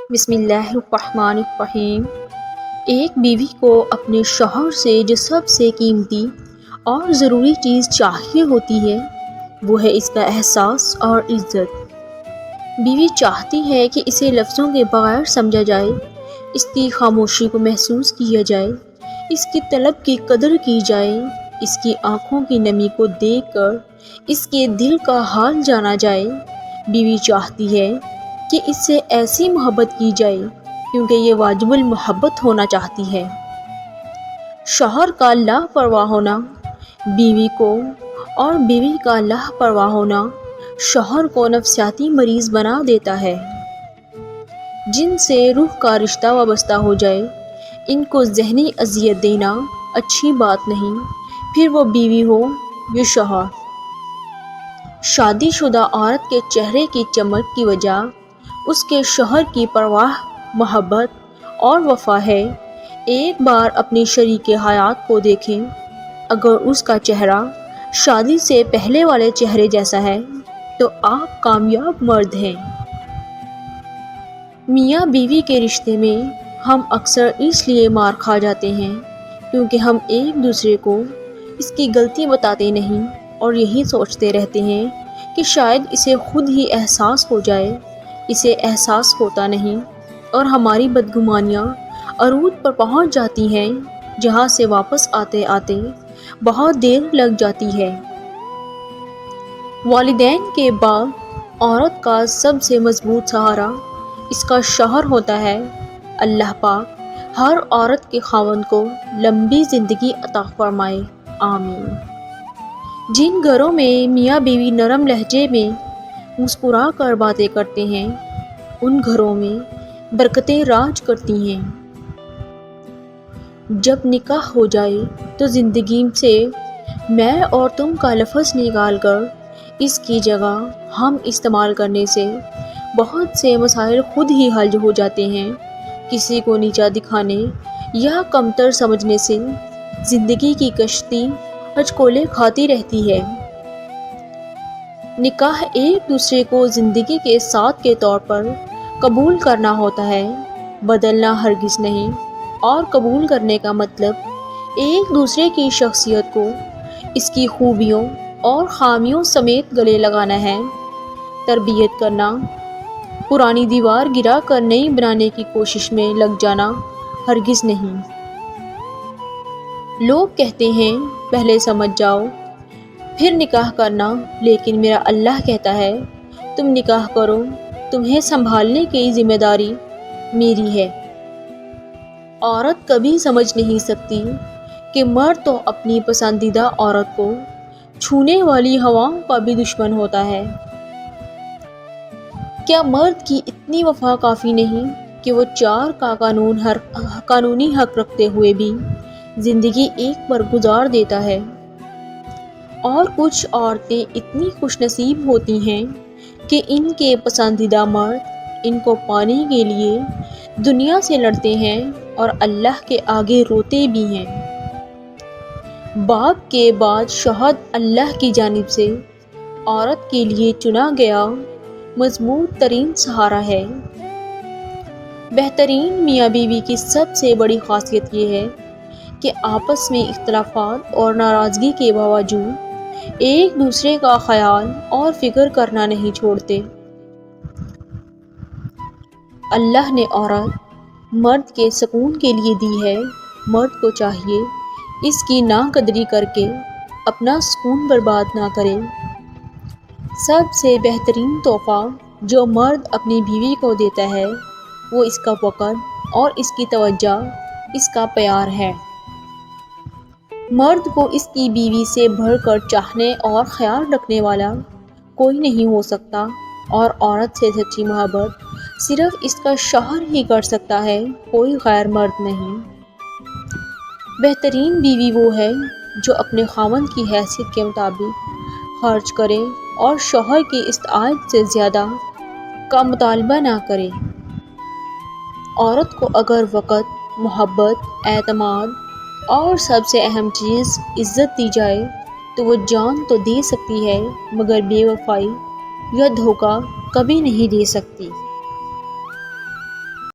بسم اللہ الرحمن الرحیم۔ ایک بیوی کو اپنے شوہر سے جو سب سے قیمتی اور ضروری چیز چاہیے ہوتی ہے وہ ہے اس کا احساس اور عزت۔ بیوی چاہتی ہے کہ اسے لفظوں کے بغیر سمجھا جائے، اس کی خاموشی کو محسوس کیا جائے، اس کی طلب کی قدر کی جائے، اس کی آنکھوں کی نمی کو دیکھ کر اس کے دل کا حال جانا جائے۔ بیوی چاہتی ہے کہ اس سے ایسی محبت کی جائے کیونکہ یہ واجب المحبت ہونا چاہتی ہے۔ شوہر کا لاپرواہ ہونا بیوی کو اور بیوی کا لاپرواہ ہونا شوہر کو نفسیاتی مریض بنا دیتا ہے۔ جن سے روح کا رشتہ وابستہ ہو جائے ان کو ذہنی اذیت دینا اچھی بات نہیں، پھر وہ بیوی ہو یا شوہر۔ شادی شدہ عورت کے چہرے کی چمک کی وجہ اس کے شوہر کی پرواہ، محبت اور وفا ہے۔ ایک بار اپنی شریک حیات کو دیکھیں، اگر اس کا چہرہ شادی سے پہلے والے چہرے جیسا ہے تو آپ کامیاب مرد ہیں۔ میاں بیوی کے رشتے میں ہم اکثر اس لیے مار کھا جاتے ہیں کیونکہ ہم ایک دوسرے کو اس کی غلطی بتاتے نہیں اور یہی سوچتے رہتے ہیں کہ شاید اسے خود ہی احساس ہو جائے۔ اسے احساس ہوتا نہیں اور ہماری بدگمانیاں عروج پر پہنچ جاتی ہیں جہاں سے واپس آتے آتے بہت دیر لگ جاتی ہے۔ والدین کے بعد عورت کا سب سے مضبوط سہارا اس کا شوہر ہوتا ہے۔ اللہ پاک ہر عورت کے خاوند کو لمبی زندگی عطا فرمائے، آمین۔ جن گھروں میں میاں بیوی نرم لہجے میں مسکرا کر باتیں کرتے ہیں ان گھروں میں برکتیں راج کرتی ہیں۔ جب نکاح ہو جائے تو زندگی سے میں اور تم کا لفظ نکال کر اس کی جگہ ہم استعمال کرنے سے بہت سے مسائل خود ہی حل ہو جاتے ہیں۔ کسی کو نیچا دکھانے یا کمتر سمجھنے سے زندگی کی کشتی ہچکولے کھاتی رہتی ہے۔ نکاح ایک دوسرے کو زندگی کے ساتھ کے طور پر قبول کرنا ہوتا ہے، بدلنا ہرگز نہیں، اور قبول کرنے کا مطلب ایک دوسرے کی شخصیت کو اس کی خوبیوں اور خامیوں سمیت گلے لگانا ہے۔ تربیت کرنا، پرانی دیوار گرا کر نئی بنانے کی کوشش میں لگ جانا ہرگز نہیں۔ لوگ کہتے ہیں پہلے سمجھ جاؤ پھر نکاح کرنا، لیکن میرا اللہ کہتا ہے تم نکاح کرو، تمہیں سنبھالنے کی ذمہ داری میری ہے۔ عورت کبھی سمجھ نہیں سکتی کہ مرد تو اپنی پسندیدہ عورت کو چھونے والی ہواؤں کا بھی دشمن ہوتا ہے۔ کیا مرد کی اتنی وفا کافی نہیں کہ وہ 4 کا قانونی حق رکھتے ہوئے بھی زندگی ایک پر گزار دیتا ہے؟ اور کچھ عورتیں اتنی خوش نصیب ہوتی ہیں کہ ان کے پسندیدہ مرد ان کو پانے کے لیے دنیا سے لڑتے ہیں اور اللہ کے آگے روتے بھی ہیں۔ باپ کے بعد شوہر اللہ کی جانب سے عورت کے لیے چنا گیا مضبوط ترین سہارا ہے۔ بہترین میاں بیوی کی سب سے بڑی خاصیت یہ ہے کہ آپس میں اختلافات اور ناراضگی کے باوجود ایک دوسرے کا خیال اور فکر کرنا نہیں چھوڑتے۔ اللہ نے عورت مرد کے سکون کے لیے دی ہے، مرد کو چاہیے اس کی ناقدری کر کے اپنا سکون برباد نہ کرے۔ سب سے بہترین تحفہ جو مرد اپنی بیوی کو دیتا ہے وہ اس کا وقت اور اس کی توجہ، اس کا پیار ہے۔ مرد کو اس کی بیوی سے بڑھ کر چاہنے اور خیال رکھنے والا کوئی نہیں ہو سکتا، اور عورت سے سچی محبت صرف اس کا شوہر ہی کر سکتا ہے، کوئی غیر مرد نہیں۔ بہترین بیوی وہ ہے جو اپنے خاوند کی حیثیت کے مطابق خرچ کرے اور شوہر کی استطاعت سے زیادہ کا مطالبہ نہ کرے۔ عورت کو اگر وقت، محبت، اعتماد اور سب سے اہم چیز عزت دی جائے تو وہ جان تو دے سکتی ہے مگر بے وفائی یا دھوکہ کبھی نہیں دے سکتی۔